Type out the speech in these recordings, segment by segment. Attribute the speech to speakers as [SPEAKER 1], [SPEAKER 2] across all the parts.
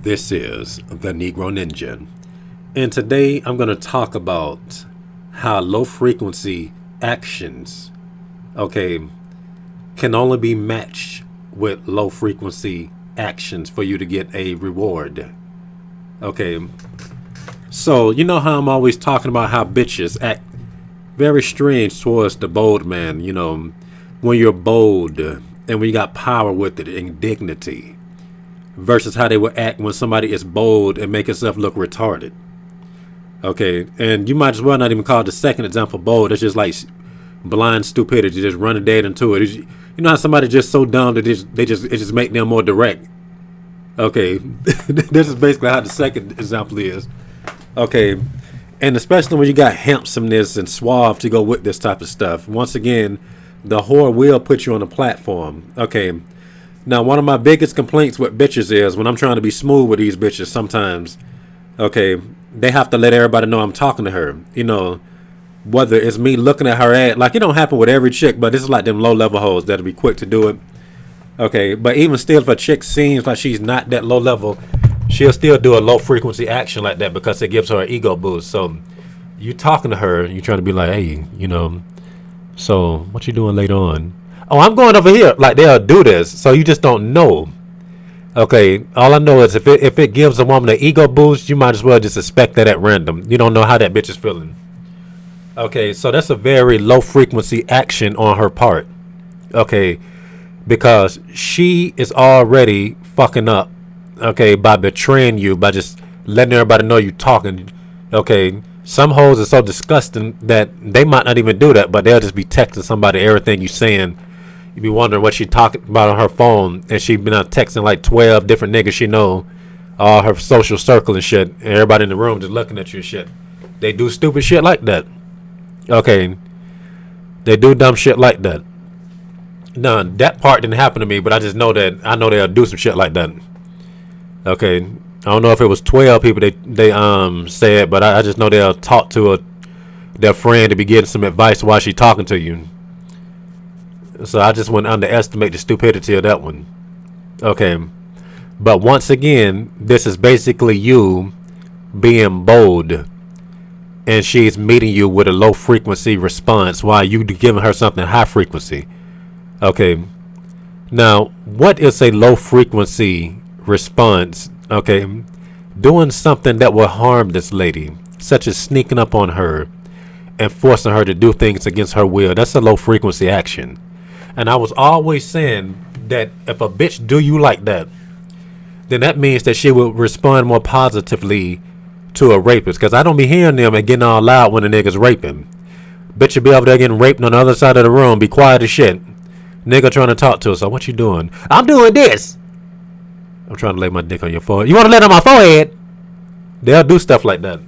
[SPEAKER 1] This is the Negro Ninja, and today I'm going to talk about how low frequency actions, okay, can only be matched with low frequency actions for you to get a reward. Okay, so you know how I'm always talking about how bitches act very strange towards the bold man, when you're bold and when you got power with it and dignity versus how they would act when somebody is bold and make itself look retarded. Okay, and you might as well not even call the second example bold. It's just like blind stupidity, just running dead into it. You know how somebody just so dumb that it just make them more direct. Okay, this is basically how the second example is. Okay, and especially when you got handsomeness and suave to go with this type of stuff. Once again, the whore will put you on a platform. Okay. Now, one of my biggest complaints with bitches is when I'm trying to be smooth with these bitches sometimes, okay, they have to let everybody know I'm talking to her. Whether it's me looking at her ad, like it don't happen with every chick, but this is like them low level hoes that'll be quick to do it. Okay, but even still, if a chick seems like she's not that low level, she'll still do a low frequency action like that because it gives her an ego boost. So you talking to her, you trying to be like, hey, so what you doing later on? Oh, I'm going over here. Like they'll do this, so you just don't know. Okay, all I know is if it gives a woman an ego boost, you might as well just expect that at random. You don't know how that bitch is feeling. Okay, so that's a very low frequency action on her part. Okay, because she is already fucking up. Okay, by betraying you, by just letting everybody know you talking. Okay, some hoes are so disgusting that they might not even do that, but they'll just be texting somebody everything you saying. You be wondering what she talking about on her phone, and she been out texting like 12 different niggas she know, all her social circle and shit, and everybody in the room just looking at you and shit. They do stupid shit like that. Okay, they do dumb shit like that. Now that part didn't happen to me, but I just know that they'll do some shit like that. Okay, I don't know if it was 12 people they said, but I just know they'll talk to their friend to be getting some advice while she talking to you. So I just wouldn't underestimate the stupidity of that one. Okay. But once again, this is basically you being bold. And she's meeting you with a low frequency response while you giving her something high frequency. Okay. Now, what is a low frequency response? Okay. Doing something that will harm this lady, such as sneaking up on her and forcing her to do things against her will. That's a low frequency action. And I was always saying that if a bitch do you like that, then that means that she will respond more positively to a rapist. Because I don't be hearing them and getting all loud when a nigga's raping. Bitch will be over there getting raped on the other side of the room. Be quiet as shit. Nigga trying to talk to her. So what you doing? I'm doing this. I'm trying to lay my dick on your forehead. You want to lay it on my forehead? They'll do stuff like that.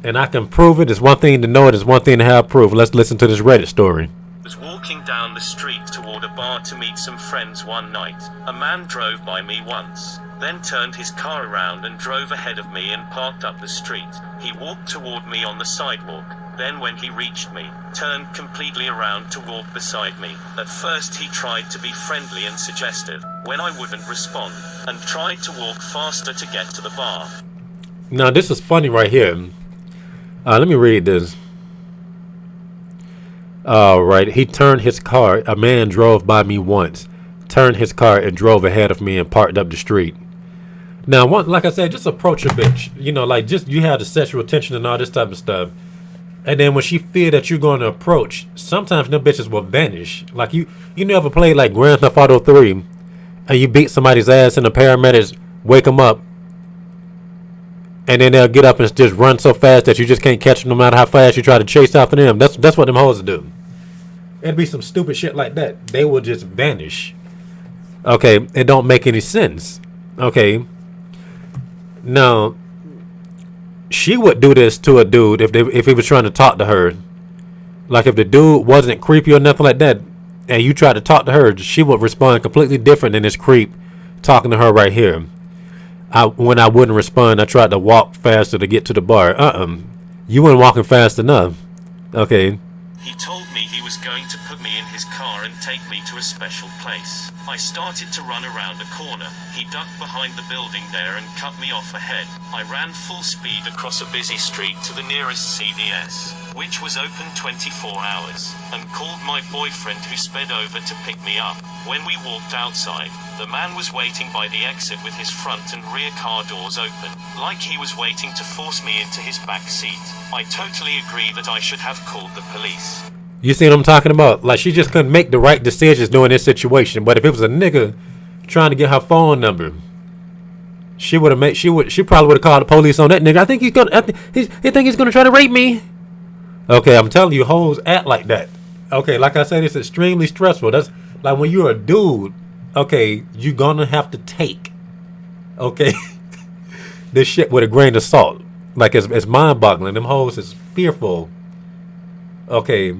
[SPEAKER 1] And I can prove it. It's one thing to know it. It's one thing to have proof. Let's listen to this Reddit story.
[SPEAKER 2] Was walking down the street toward a bar to meet some friends one night. A man drove by me once, then turned his car around and drove ahead of me and parked up the street. He walked toward me on the sidewalk. Then when he reached me, turned completely around to walk beside me. At first he tried to be friendly and suggestive, when I wouldn't respond, and tried to walk faster to get to the bar.
[SPEAKER 1] Now this is funny right here. Let me read this. Right. He turned his car. A man drove by me once, turned his car and drove ahead of me and parked up the street. Now, like I said, just approach a bitch. Like just you have the sexual tension and all this type of stuff. And then when she feel that you're going to approach, sometimes them bitches will vanish. Like you never played like Grand Theft Auto 3 and you beat somebody's ass and the paramedics wake them up. And then they'll get up and just run so fast that you just can't catch them no matter how fast you try to chase after them. That's what them hoes do. It'd be some stupid shit like that. They will just vanish. Okay, it don't make any sense. Okay. Now, she would do this to a dude if he was trying to talk to her. Like if the dude wasn't creepy or nothing like that, and you tried to talk to her, she would respond completely different than this creep talking to her right here. When I wouldn't respond, I tried to walk faster to get to the bar. You weren't walking fast enough. Okay.
[SPEAKER 2] He told me he was going to put me in his car and take me to a special place. I started to run around a corner. He ducked behind the building there and cut me off ahead. I ran full speed across a busy street to the nearest CVS, which was open 24 hours, and called my boyfriend, who sped over to pick me up. When we walked outside, the man was waiting by the exit with his front and rear car doors open, like he was waiting to force me into his back seat. I totally agree that I should have called the police.
[SPEAKER 1] You see what I'm talking about? Like, she just couldn't make the right decisions during this situation. But if it was a nigga trying to get her phone number, she probably would have called the police on that nigga. I think he's gonna try to rape me. Okay, I'm telling you, hoes act like that. Okay, like I said, it's extremely stressful. That's like when you're a dude. Okay, you're gonna have to take, okay, this shit with a grain of salt. Like, it's mind-boggling. Them hoes is fearful, okay,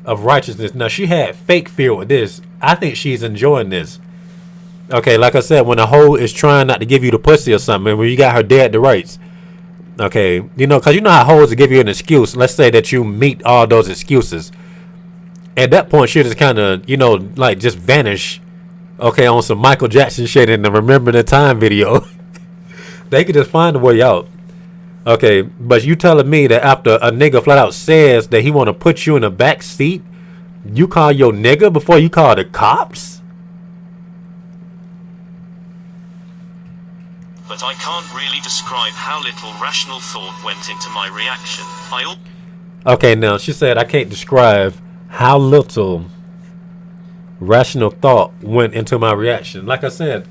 [SPEAKER 1] of righteousness. Now, she had fake fear with this. I think she's enjoying this. Okay, like I said, when a hoe is trying not to give you the pussy or something, when you got her dead to rights, okay, because you know how hoes will give you an excuse. Let's say that you meet all those excuses. At that point, she'll just kind of, like, just vanish, okay, on some Michael Jackson shit in the Remember the Time video. They could just find a way out. Okay, but you telling me that after a nigga flat out says that he want to put you in the back seat, you call your nigga before you call the cops?
[SPEAKER 2] But I can't really describe how little rational thought went into my reaction.
[SPEAKER 1] Okay, now she said I can't describe how little rational thought went into my reaction. Like I said,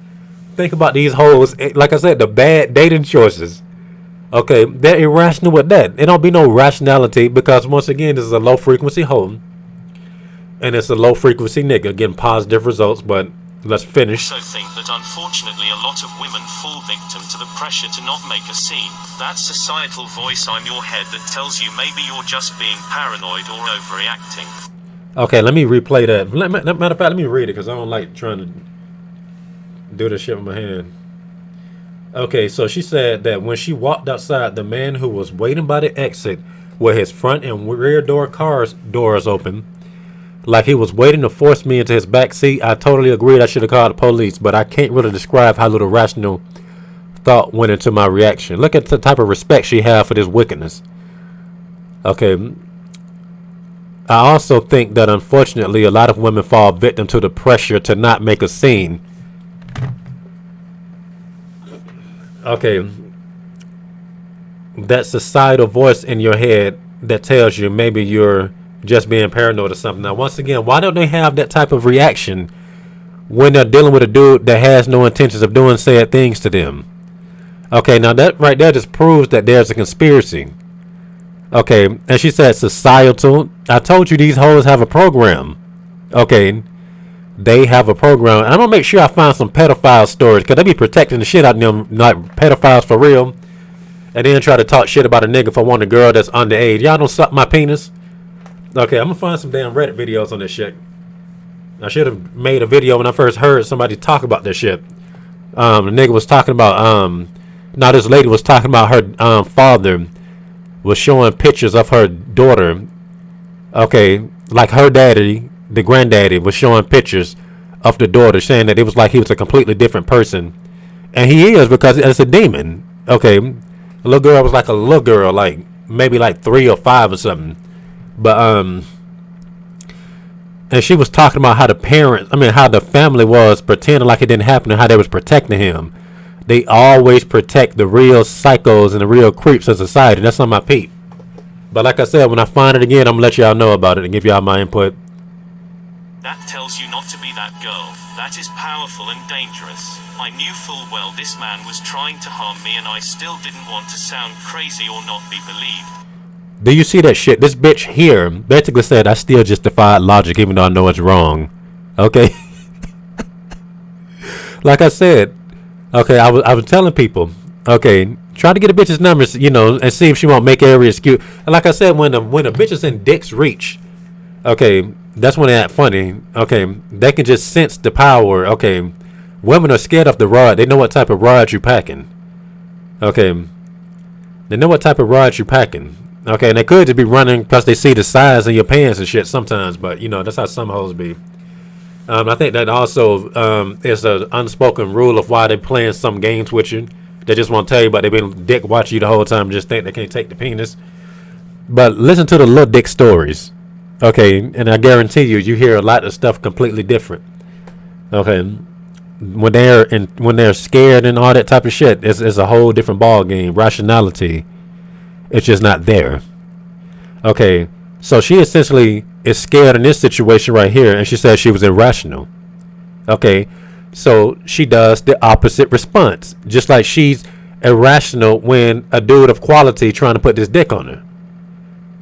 [SPEAKER 1] think about these hoes. Like I said, the bad dating choices. Okay, they're irrational with that. It don't be no rationality because, once again, this is a low frequency hoe. And it's a low frequency nigga getting positive results, but let's finish.
[SPEAKER 2] I also think that unfortunately a lot of women fall victim to the pressure to not make a scene. That societal voice in your head that tells you maybe you're just being paranoid or overreacting.
[SPEAKER 1] Okay, let me replay that. Matter of fact, let me read it because I don't like trying to do this shit with my hand. Okay, so she said that when she walked outside, the man who was waiting by the exit with his front and rear doors open, like he was waiting to force me into his back seat. I totally agreed I should have called the police, but I can't really describe how little rational thought went into my reaction. Look at the type of respect she had for this wickedness. Okay. I also think that unfortunately a lot of women fall victim to the pressure to not make a scene. Okay. That societal voice in your head that tells you maybe you're just being paranoid or something. Now, once again, why don't they have that type of reaction when they're dealing with a dude that has no intentions of doing said things to them? Okay, now that right there just proves that there's a conspiracy. Okay, and she said societal. I told you these hoes have a program. Okay, they have a program. And I'm going to make sure I find some pedophile stories because they be protecting the shit out of them, like pedophiles for real. And then try to talk shit about a nigga for wanting a girl that's underage. Y'all don't suck my penis. Okay, I'm going to find some damn Reddit videos on this shit. I should have made a video when I first heard somebody talk about this shit. The nigga was talking about, this lady was talking about her father was showing pictures of her daughter. Okay, like her daddy, the granddaddy, was showing pictures of the daughter, saying that it was like he was a completely different person. And he is, because it's a demon. Okay, the little girl was like a little girl, like maybe like 3 or 5 or something. But and she was talking about how how the family was pretending like it didn't happen and how they was protecting him. They always protect the real psychos and the real creeps of society. That's on my peep. But like I said, when I find it again, I'm going to let y'all know about it and give y'all my input.
[SPEAKER 2] That tells you not to be that girl. That is powerful and dangerous. I knew full well this man was trying to harm me, and I still didn't want to sound crazy or not be believed.
[SPEAKER 1] Do you see that shit? This bitch here basically said I still just defied logic even though I know it's wrong. Okay? Like I said, okay, I was telling people, okay, try to get a bitch's numbers, and see if she won't make every excuse. And like I said, when a bitch is in dick's reach, okay, that's when they act funny. Okay, they can just sense the power. Okay, women are scared of the rod. They know what type of rod you're packing. Okay, they know what type of rod you're packing. Okay, and they could just be running because they see the size of your pants and shit sometimes. But you know, that's how some hoes be. I think that also is an unspoken rule of why they're playing some games with you. They just want to tell you, but they've been dick watching you the whole time. Just think they can't take the penis. But listen to the little dick stories. Okay, and I guarantee you hear a lot of stuff completely different. Okay, when they're scared and all that type of shit, it's a whole different ball game. Rationality, it's just not there. Okay, so she essentially is scared in this situation right here, and she says she was irrational. Okay, so she does the opposite response, just like she's irrational when a dude of quality trying to put this dick on her.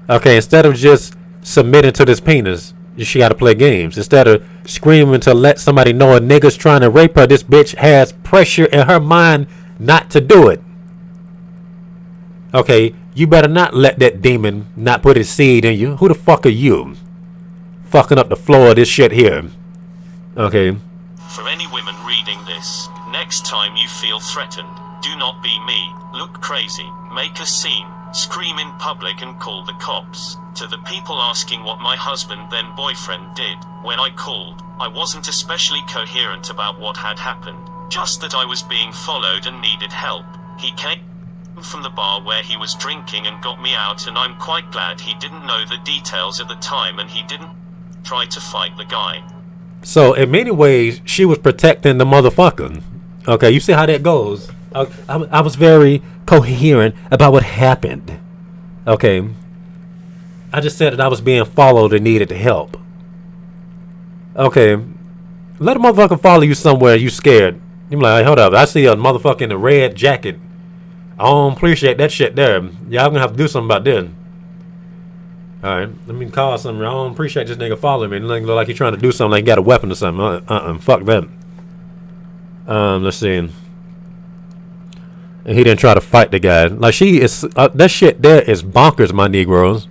[SPEAKER 1] Okay, instead of just submitting to this penis, she got to play games. Instead of screaming to let somebody know a nigga's trying to rape her, this bitch has pressure in her mind not to do it. Okay, you better not let that demon not put his seed in you. Who the fuck are you? Fucking up the floor of this shit here. Okay.
[SPEAKER 2] For any women reading this, next time you feel threatened, do not be me, look crazy, make a scene, scream in public and call the cops. To the people asking what my husband then boyfriend did, when I called, I wasn't especially coherent about what had happened, just that I was being followed and needed help. He came from the bar where he was drinking and got me out, and I'm quite glad he didn't know the details at the time and he didn't try to fight the guy.
[SPEAKER 1] So in many ways, she was protecting the motherfucker. Okay, you see how that goes. I was very coherent about what happened. Okay. I just said that I was being followed and needed help. Okay. Let a motherfucker follow you somewhere you scared. You're like, hey, hold up. I see a motherfucker in a red jacket. I don't appreciate that shit there. Y'all gonna have to do something about this. Alright. Let me call something. I don't appreciate this nigga following me. It look like he's trying to do something like he got a weapon or something. Fuck that. Let's see. And he didn't try to fight the guy. Like, she is... that shit there is bonkers, my Negroes.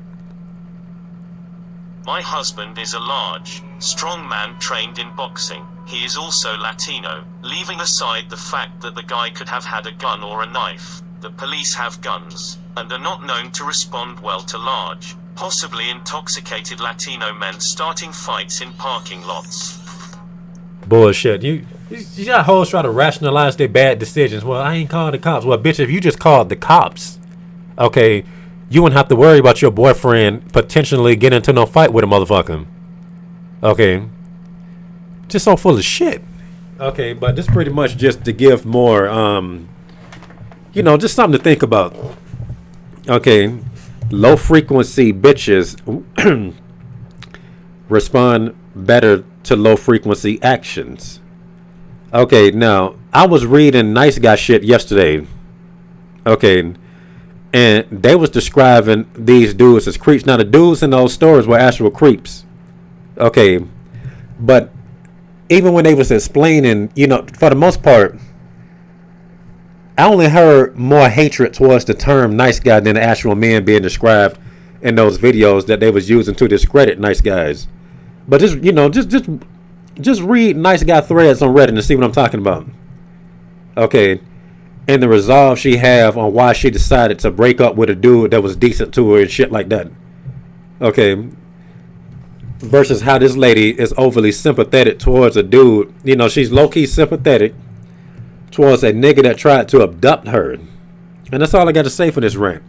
[SPEAKER 2] My husband is a large, strong man trained in boxing. He is also Latino. Leaving aside the fact that the guy could have had a gun or a knife, the police have guns, and are not known to respond well to large, possibly intoxicated Latino men starting fights in parking lots.
[SPEAKER 1] Bullshit. You got hoes try to rationalize their bad decisions. Well, I ain't called the cops. Well, bitch, if you just called the cops, okay, you wouldn't have to worry about your boyfriend potentially getting into no fight with a motherfucker. Okay. Just so full of shit. Okay, but this pretty much just to give more, you know, just something to think about. Okay. Low frequency bitches respond better to low frequency actions. Okay, now, I was reading nice guy shit yesterday. Okay. And they was describing these dudes as creeps. Now, the dudes in those stories were actual creeps. Okay. But even when they was explaining, you know, for the most part, I only heard more hatred towards the term nice guy than the actual men being described in those videos that they was using to discredit nice guys. But just, you know, just read nice guy threads on Reddit and see what I'm talking about. Okay. And the resolve she have on why she decided to break up with a dude that was decent to her and shit like that. Okay. Versus how this lady is overly sympathetic towards a dude. You know, she's low-key sympathetic towards a nigga that tried to abduct her. And that's all I got to say for this rant.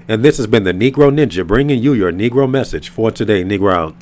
[SPEAKER 1] And this has been the Negro Ninja bringing you your Negro message for today. Negro out.